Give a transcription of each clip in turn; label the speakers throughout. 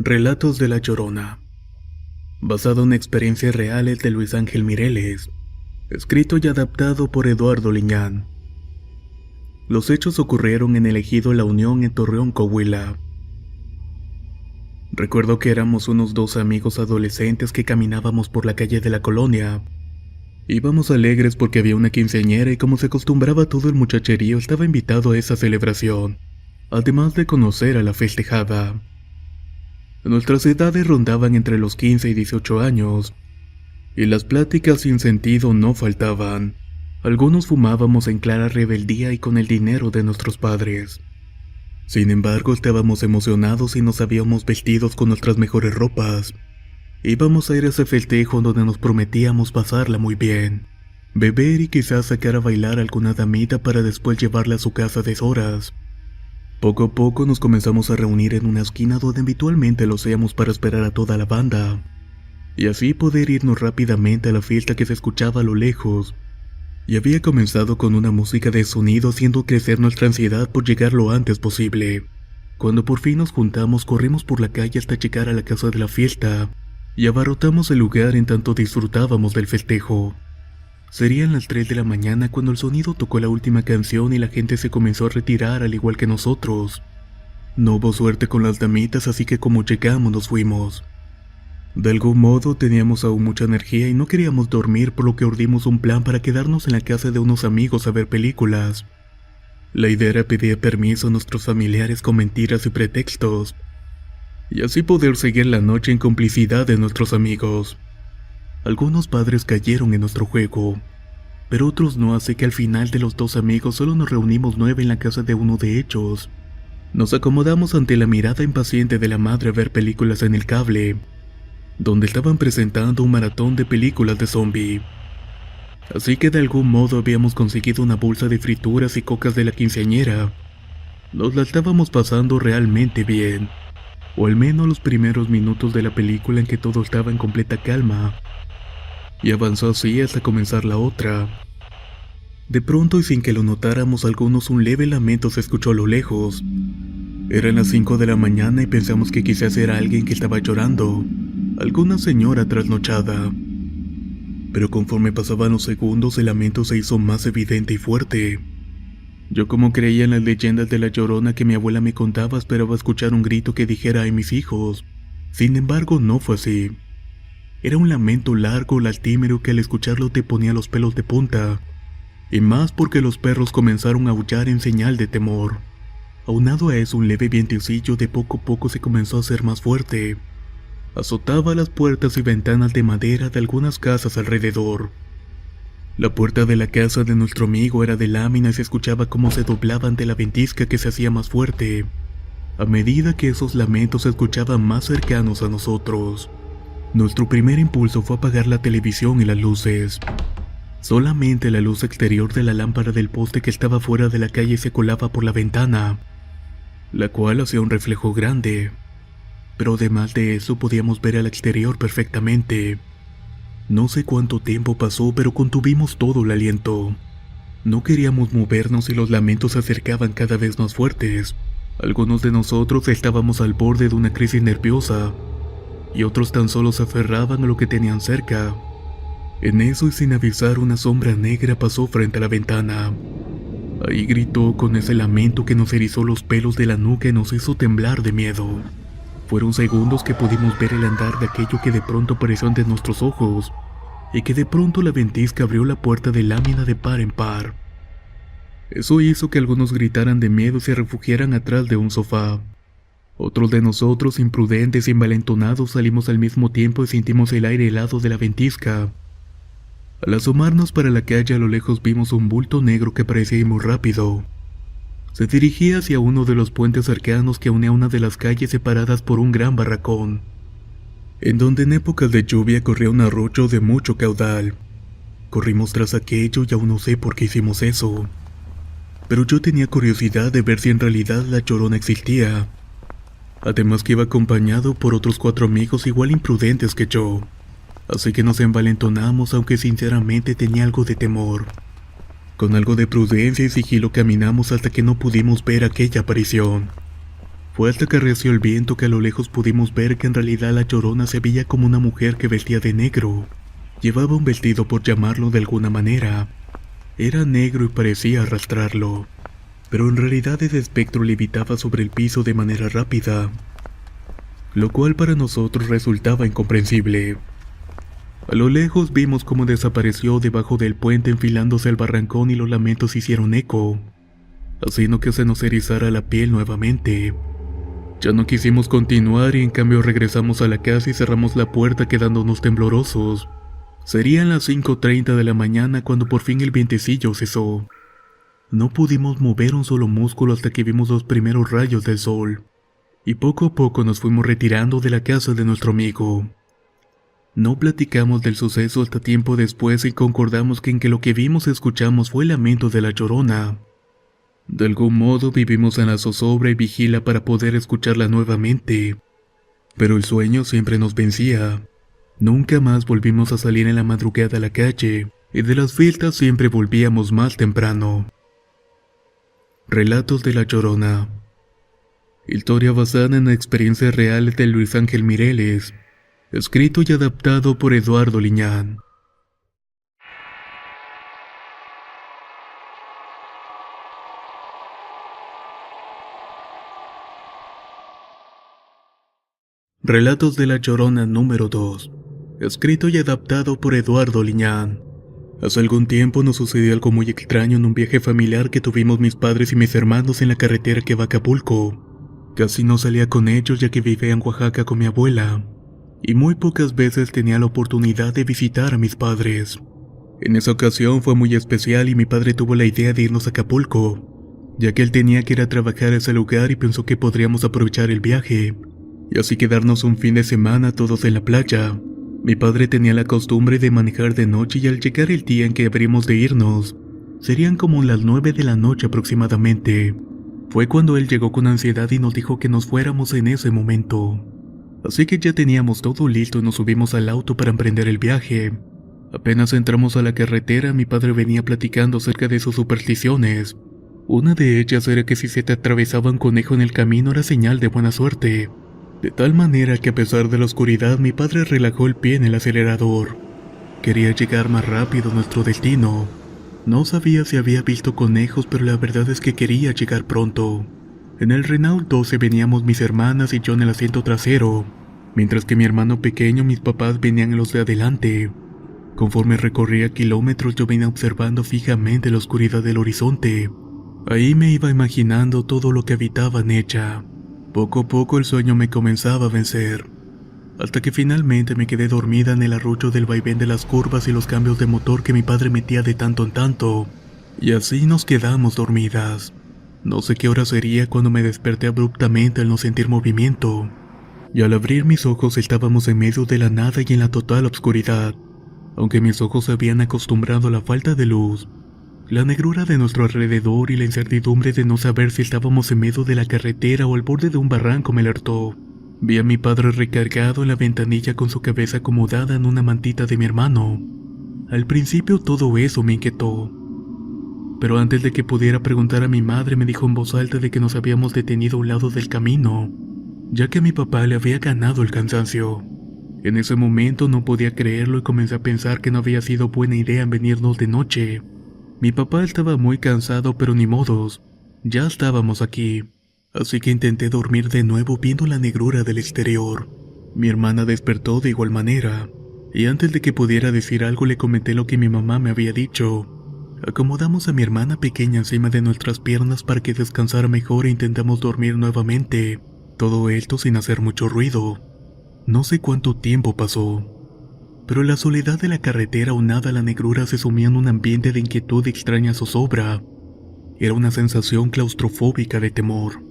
Speaker 1: Relatos de la Llorona. Basado en experiencias reales de Luis Ángel Mireles. Escrito y adaptado por Eduardo Liñán. Los hechos ocurrieron en el ejido La Unión en Torreón, Coahuila. Recuerdo que éramos unos 2 amigos adolescentes que caminábamos por la calle de la colonia. Íbamos alegres porque había una quinceañera y como se acostumbraba todo el muchacherío estaba invitado a esa celebración, además de conocer a la festejada. Nuestras edades rondaban entre los 15 y 18 años, y las pláticas sin sentido no faltaban. Algunos fumábamos en clara rebeldía y con el dinero de nuestros padres. Sin embargo, estábamos emocionados y nos habíamos vestido con nuestras mejores ropas. Íbamos a ir a ese festejo donde nos prometíamos pasarla muy bien, beber y quizás sacar a bailar a alguna damita para después llevarla a su casa a deshoras. Poco a poco nos comenzamos a reunir en una esquina donde habitualmente lo hacíamos para esperar a toda la banda, y así poder irnos rápidamente a la fiesta que se escuchaba a lo lejos. Y había comenzado con una música de sonido haciendo crecer nuestra ansiedad por llegar lo antes posible. Cuando por fin nos juntamos, corrimos por la calle hasta llegar a la casa de la fiesta, y abarrotamos el lugar en tanto disfrutábamos del festejo. Serían las 3 de la mañana cuando el sonido tocó la última canción y la gente se comenzó a retirar al igual que nosotros. No hubo suerte con las damitas, así que como llegamos nos fuimos. De algún modo teníamos aún mucha energía y no queríamos dormir, por lo que urdimos un plan para quedarnos en la casa de unos amigos a ver películas. La idea era pedir permiso a nuestros familiares con mentiras y pretextos, y así poder seguir la noche en complicidad de nuestros amigos. Algunos padres cayeron en nuestro juego, pero otros no, así que al final de los 2 amigos solo nos reunimos 9 en la casa de uno de ellos. Nos acomodamos ante la mirada impaciente de la madre a ver películas en el cable, donde estaban presentando un maratón de películas de zombie. Así que de algún modo habíamos conseguido una bolsa de frituras y cocas de la quinceañera. Nos la estábamos pasando realmente bien, o al menos los primeros minutos de la película en que todo estaba en completa calma. Y avanzó así hasta comenzar la otra. De pronto y sin que lo notáramos algunos, un leve lamento se escuchó a lo lejos. Eran las 5 de la mañana y pensamos que quizás era alguien que estaba llorando, alguna señora trasnochada. Pero conforme pasaban los segundos el lamento se hizo más evidente y fuerte. Yo, como creía en las leyendas de la Llorona que mi abuela me contaba, esperaba escuchar un grito que dijera "ay, mis hijos". Sin embargo, no fue así. Era un lamento largo, lastimero, que al escucharlo te ponía los pelos de punta, y más porque los perros comenzaron a aullar en señal de temor. Aunado a eso, un leve vientecillo de poco a poco se comenzó a hacer más fuerte. Azotaba las puertas y ventanas de madera de algunas casas alrededor. La puerta de la casa de nuestro amigo era de lámina y se escuchaba cómo se doblaba ante la ventisca que se hacía más fuerte, a medida que esos lamentos se escuchaban más cercanos a nosotros. Nuestro primer impulso fue apagar la televisión y las luces. Solamente la luz exterior de la lámpara del poste que estaba fuera de la calle se colaba por la ventana, la cual hacía un reflejo grande, pero además de eso podíamos ver al exterior perfectamente. No sé cuánto tiempo pasó, pero contuvimos todo el aliento. No queríamos movernos y los lamentos se acercaban cada vez más fuertes. Algunos de nosotros estábamos al borde de una crisis nerviosa, y otros tan solo se aferraban a lo que tenían cerca. En eso y sin avisar, una sombra negra pasó frente a la ventana. Ahí gritó con ese lamento que nos erizó los pelos de la nuca y nos hizo temblar de miedo. Fueron segundos que pudimos ver el andar de aquello que de pronto apareció ante nuestros ojos, y que de pronto la ventisca abrió la puerta de lámina de par en par. Eso hizo que algunos gritaran de miedo y se refugiaran atrás de un sofá. Otros de nosotros, imprudentes y envalentonados, salimos al mismo tiempo y sentimos el aire helado de la ventisca. Al asomarnos para la calle, a lo lejos vimos un bulto negro que parecía ir muy rápido. Se dirigía hacia uno de los puentes cercanos que unía una de las calles separadas por un gran barracón, en donde en épocas de lluvia corría un arroyo de mucho caudal. Corrimos tras aquello y aún no sé por qué hicimos eso, pero yo tenía curiosidad de ver si en realidad la Llorona existía. Además que iba acompañado por otros 4 amigos igual imprudentes que yo, así que nos envalentonamos, aunque sinceramente tenía algo de temor. Con algo de prudencia y sigilo caminamos hasta que no pudimos ver aquella aparición. Fue hasta que arreció el viento que a lo lejos pudimos ver que en realidad la Llorona se veía como una mujer que vestía de negro. Llevaba un vestido, por llamarlo de alguna manera. Era negro y parecía arrastrarlo, pero en realidad ese espectro levitaba sobre el piso de manera rápida, lo cual para nosotros resultaba incomprensible. A lo lejos vimos cómo desapareció debajo del puente enfilándose al barrancón y los lamentos hicieron eco, haciendo que se nos erizara la piel nuevamente. Ya no quisimos continuar y en cambio regresamos a la casa y cerramos la puerta quedándonos temblorosos. Serían las 5:30 de la mañana cuando por fin el vientecillo cesó. No pudimos mover un solo músculo hasta que vimos los primeros rayos del sol, y poco a poco nos fuimos retirando de la casa de nuestro amigo. No platicamos del suceso hasta tiempo después y concordamos en que lo que vimos y escuchamos fue el lamento de la Llorona. De algún modo vivimos en la zozobra y vigila para poder escucharla nuevamente, pero el sueño siempre nos vencía. Nunca más volvimos a salir en la madrugada a la calle, y de las fiestas siempre volvíamos más temprano. Relatos de la Llorona. Historia basada en experiencias reales de Luis Ángel Mireles, escrito y adaptado por Eduardo Liñán. Relatos de la Llorona número 2, escrito y adaptado por Eduardo Liñán. Hace algún tiempo nos sucedió algo muy extraño en un viaje familiar que tuvimos mis padres y mis hermanos en la carretera que va a Acapulco. Casi no salía con ellos ya que vivía en Oaxaca con mi abuela, y muy pocas veces tenía la oportunidad de visitar a mis padres. En esa ocasión fue muy especial y mi padre tuvo la idea de irnos a Acapulco, ya que él tenía que ir a trabajar a ese lugar y pensó que podríamos aprovechar el viaje y así quedarnos un fin de semana todos en la playa. Mi padre tenía la costumbre de manejar de noche y al llegar el día en que habríamos de irnos, serían como las 9 de la noche aproximadamente. Fue cuando él llegó con ansiedad y nos dijo que nos fuéramos en ese momento. Así que ya teníamos todo listo y nos subimos al auto para emprender el viaje. Apenas entramos a la carretera, mi padre venía platicando acerca de sus supersticiones. Una de ellas era que si se te atravesaba un conejo en el camino era señal de buena suerte. De tal manera que a pesar de la oscuridad mi padre relajó el pie en el acelerador. Quería llegar más rápido a nuestro destino. No sabía si había visto conejos, pero la verdad es que quería llegar pronto. En el Renault 12 veníamos mis hermanas y yo en el asiento trasero, mientras que mi hermano pequeño y mis papás venían en los de adelante. Conforme recorría kilómetros yo venía observando fijamente la oscuridad del horizonte. Ahí me iba imaginando todo lo que habitaba en ella. Poco a poco el sueño me comenzaba a vencer, hasta que finalmente me quedé dormida en el arrullo del vaivén de las curvas y los cambios de motor que mi padre metía de tanto en tanto, y así nos quedamos dormidas. No sé qué hora sería cuando me desperté abruptamente al no sentir movimiento, y al abrir mis ojos estábamos en medio de la nada y en la total oscuridad. Aunque mis ojos se habían acostumbrado a la falta de luz, la negrura de nuestro alrededor y la incertidumbre de no saber si estábamos en medio de la carretera o al borde de un barranco me alertó. Vi a mi padre recargado en la ventanilla con su cabeza acomodada en una mantita de mi hermano. Al principio todo eso me inquietó, pero antes de que pudiera preguntar a mi madre me dijo en voz alta de que nos habíamos detenido a un lado del camino, ya que a mi papá le había ganado el cansancio. En ese momento no podía creerlo y comencé a pensar que no había sido buena idea venirnos de noche. Mi papá estaba muy cansado, pero ni modos, ya estábamos aquí, así que intenté dormir de nuevo viendo la negrura del exterior. Mi hermana despertó de igual manera, y antes de que pudiera decir algo le comenté lo que mi mamá me había dicho. Acomodamos a mi hermana pequeña encima de nuestras piernas para que descansara mejor e intentamos dormir nuevamente, todo esto sin hacer mucho ruido. No sé cuánto tiempo pasó, pero la soledad de la carretera aunada a la negrura se sumía en un ambiente de inquietud y extraña zozobra. Era una sensación claustrofóbica de temor.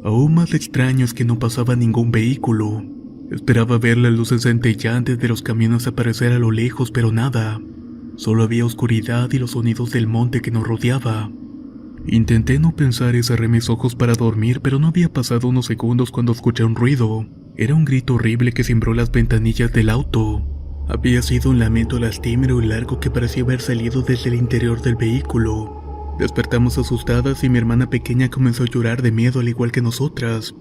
Speaker 1: Aún más extraño es que no pasaba ningún vehículo. Esperaba ver las luces centellantes de los camiones aparecer a lo lejos, pero nada. Solo había oscuridad y los sonidos del monte que nos rodeaba. Intenté no pensar y cerré mis ojos para dormir, pero no había pasado unos segundos cuando escuché un ruido. Era un grito horrible que cimbró las ventanillas del auto. Había sido un lamento lastimero y largo que parecía haber salido desde el interior del vehículo. Despertamos asustadas y mi hermana pequeña comenzó a llorar de miedo al igual que nosotras.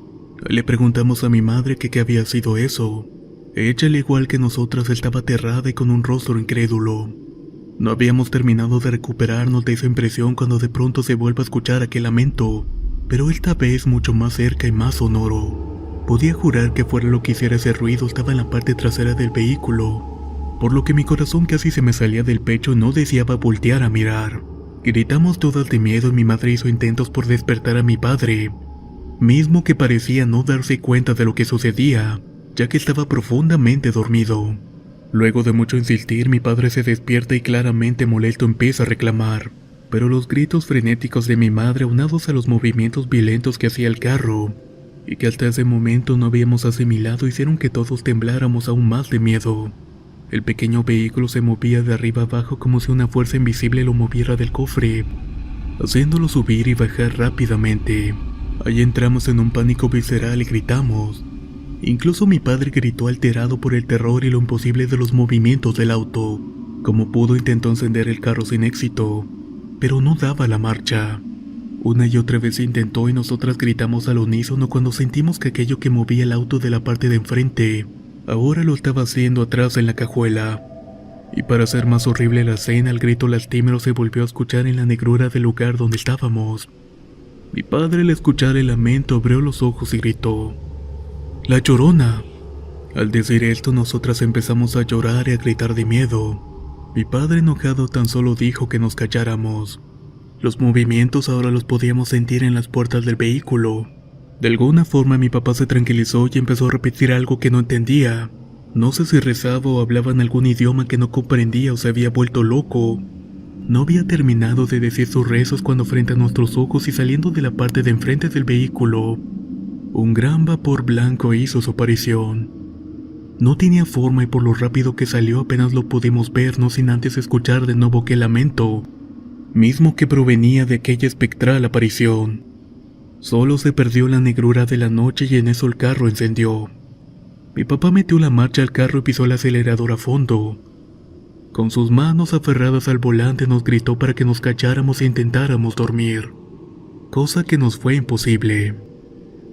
Speaker 1: Le preguntamos a mi madre que qué había sido eso. Ella, al igual que nosotras, estaba aterrada y con un rostro incrédulo. No habíamos terminado de recuperarnos de esa impresión cuando de pronto se vuelve a escuchar aquel lamento, pero esta vez mucho más cerca y más sonoro. Podía jurar que fuera lo que hiciera ese ruido estaba en la parte trasera del vehículo, por lo que mi corazón casi se me salía del pecho y no deseaba voltear a mirar. Gritamos todas de miedo y mi madre hizo intentos por despertar a mi padre, mismo que parecía no darse cuenta de lo que sucedía, ya que estaba profundamente dormido. Luego de mucho insistir, mi padre se despierta y claramente molesto empieza a reclamar, pero los gritos frenéticos de mi madre, aunados a los movimientos violentos que hacía el carro, y que hasta ese momento no habíamos asimilado, hicieron que todos tembláramos aún más de miedo. El pequeño vehículo se movía de arriba abajo como si una fuerza invisible lo moviera del cofre, haciéndolo subir y bajar rápidamente. Ahí entramos en un pánico visceral y gritamos. Incluso mi padre gritó alterado por el terror y lo imposible de los movimientos del auto. Como pudo intentó encender el carro sin éxito, pero no daba la marcha. Una y otra vez intentó y nosotras gritamos al unísono cuando sentimos que aquello que movía el auto de la parte de enfrente, ahora lo estaba haciendo atrás en la cajuela. Y para hacer más horrible la escena, el grito lastimero se volvió a escuchar en la negrura del lugar donde estábamos. Mi padre, al escuchar el lamento, abrió los ojos y gritó: ¡La Llorona! Al decir esto, nosotras empezamos a llorar y a gritar de miedo. Mi padre, enojado, tan solo dijo que nos calláramos. Los movimientos ahora los podíamos sentir en las puertas del vehículo. De alguna forma mi papá se tranquilizó y empezó a repetir algo que no entendía. No sé si rezaba o hablaba en algún idioma que no comprendía o se había vuelto loco. No había terminado de decir sus rezos cuando frente a nuestros ojos y saliendo de la parte de enfrente del vehículo, un gran vapor blanco hizo su aparición. No tenía forma y por lo rápido que salió apenas lo pudimos ver, no sin antes escuchar de nuevo aquel lamento, mismo que provenía de aquella espectral aparición. Solo se perdió la negrura de la noche y en eso el carro encendió. Mi papá metió la marcha al carro y pisó el acelerador a fondo. Con sus manos aferradas al volante nos gritó para que nos calláramos e intentáramos dormir, cosa que nos fue imposible.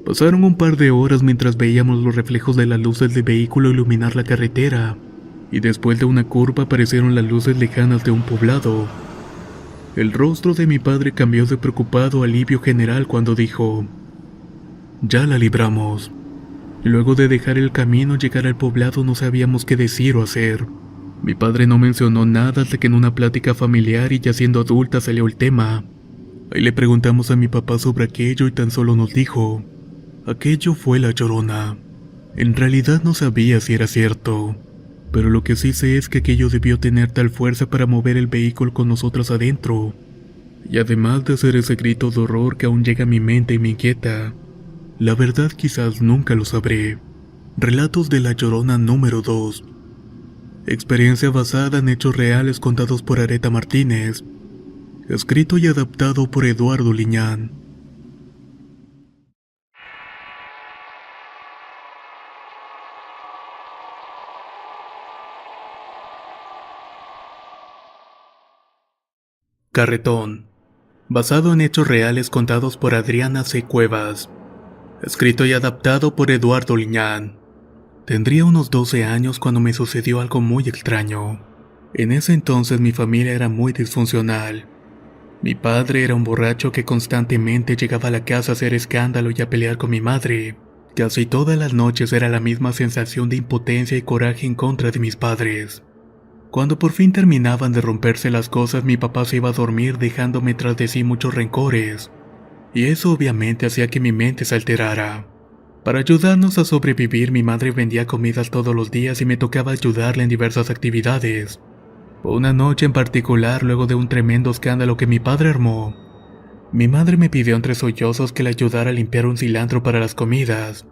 Speaker 1: Pasaron un par de horas mientras veíamos los reflejos de las luces del vehículo iluminar la carretera, y después de una curva aparecieron las luces lejanas de un poblado. El rostro de mi padre cambió de preocupado a alivio general cuando dijo: «Ya la libramos». Luego de dejar el camino y llegar al poblado no sabíamos qué decir o hacer. Mi padre no mencionó nada hasta que en una plática familiar y ya siendo adulta salió el tema. Ahí le preguntamos a mi papá sobre aquello y tan solo nos dijo: aquello fue la Llorona. En realidad no sabía si era cierto, pero lo que sí sé es que aquello debió tener tal fuerza para mover el vehículo con nosotros adentro, y además de hacer ese grito de horror que aún llega a mi mente y me inquieta. La verdad quizás nunca lo sabré. Relatos de la Llorona número 2. Experiencia basada en hechos reales contados por Aretha Martínez. Escrito y adaptado por Eduardo Liñán. Carretón. Basado en hechos reales contados por Adriana C. Cuevas. Escrito y adaptado por Eduardo Liñán. Tendría unos 12 años cuando me sucedió algo muy extraño. En ese entonces mi familia era muy disfuncional. Mi padre era un borracho que constantemente llegaba a la casa a hacer escándalo y a pelear con mi madre. Casi todas las noches era la misma sensación de impotencia y coraje en contra de mis padres. Cuando por fin terminaban de romperse las cosas, mi papá se iba a dormir dejándome tras de sí muchos rencores. Y eso obviamente hacía que mi mente se alterara. Para ayudarnos a sobrevivir, mi madre vendía comidas todos los días y me tocaba ayudarle en diversas actividades. Una noche en particular, luego de un tremendo escándalo que mi padre armó, mi madre me pidió entre sollozos que le ayudara a limpiar un cilantro para las comidas,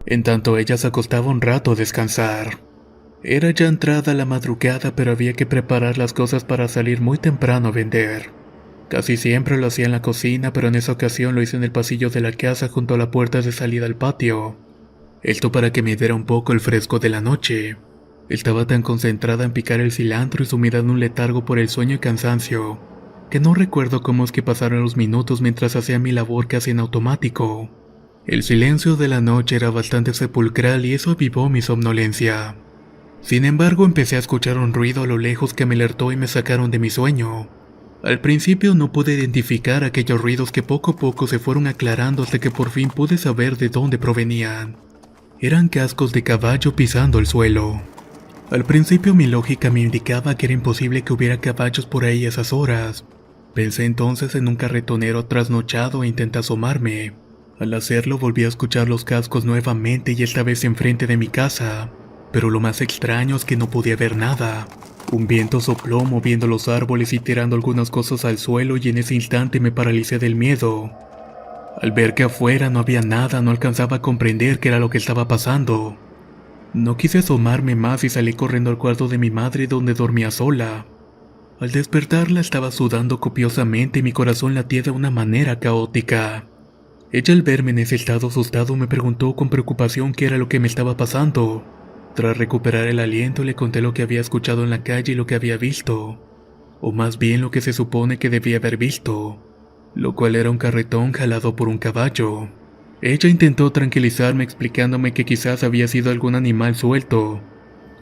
Speaker 1: en tanto ella se acostaba un rato a descansar. Era ya entrada la madrugada, pero había que preparar las cosas para salir muy temprano a vender. Casi siempre lo hacía en la cocina, pero en esa ocasión lo hice en el pasillo de la casa junto a la puerta de salida al patio. Esto para que me diera un poco el fresco de la noche. Estaba tan concentrada en picar el cilantro y sumida en un letargo por el sueño y cansancio, que no recuerdo cómo es que pasaron los minutos mientras hacía mi labor casi en automático. El silencio de la noche era bastante sepulcral y eso avivó mi somnolencia. Sin embargo, empecé a escuchar un ruido a lo lejos que me alertó y me sacaron de mi sueño. Al principio no pude identificar aquellos ruidos que poco a poco se fueron aclarando hasta que por fin pude saber de dónde provenían. Eran cascos de caballo pisando el suelo. Al principio mi lógica me indicaba que era imposible que hubiera caballos por ahí a esas horas. Pensé entonces en un carretonero trasnochado e intenté asomarme. Al hacerlo volví a escuchar los cascos nuevamente y esta vez enfrente de mi casa. Pero lo más extraño es que no podía ver nada. Un viento sopló moviendo los árboles y tirando algunas cosas al suelo y en ese instante me paralicé del miedo. Al ver que afuera no había nada, no alcanzaba a comprender qué era lo que estaba pasando. No quise asomarme más y salí corriendo al cuarto de mi madre donde dormía sola. Al despertarla estaba sudando copiosamente y mi corazón latía de una manera caótica. Ella al verme en ese estado asustado me preguntó con preocupación qué era lo que me estaba pasando. Tras recuperar el aliento le conté lo que había escuchado en la calle y lo que había visto, o más bien lo que se supone que debía haber visto, lo cual era un carretón jalado por un caballo. Ella intentó tranquilizarme explicándome que quizás había sido algún animal suelto,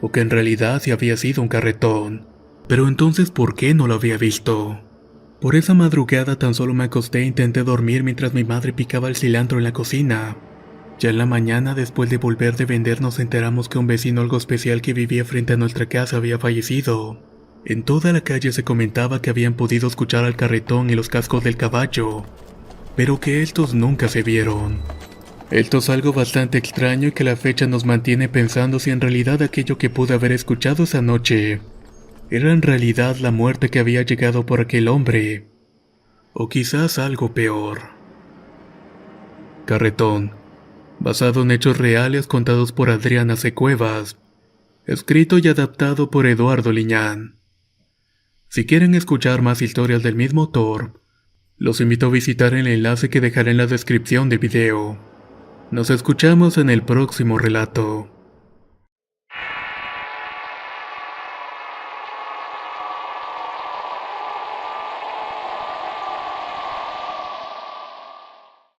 Speaker 1: o que en realidad sí había sido un carretón. Pero entonces, ¿por qué no lo había visto? Por esa madrugada tan solo me acosté e intenté dormir mientras mi madre picaba el cilantro en la cocina. Ya en la mañana, después de volver de vender, nos enteramos que un vecino algo especial que vivía frente a nuestra casa había fallecido. En toda la calle se comentaba que habían podido escuchar al carretón y los cascos del caballo, pero que estos nunca se vieron. Esto es algo bastante extraño y que a la fecha nos mantiene pensando si en realidad aquello que pude haber escuchado esa noche era en realidad la muerte que había llegado por aquel hombre, o quizás algo peor. Carretón, basado en hechos reales contados por Adriana C. Cuevas, escrito y adaptado por Eduardo Liñán. Si quieren escuchar más historias del mismo autor, los invito a visitar el enlace que dejaré en la descripción del video. Nos escuchamos en el próximo relato.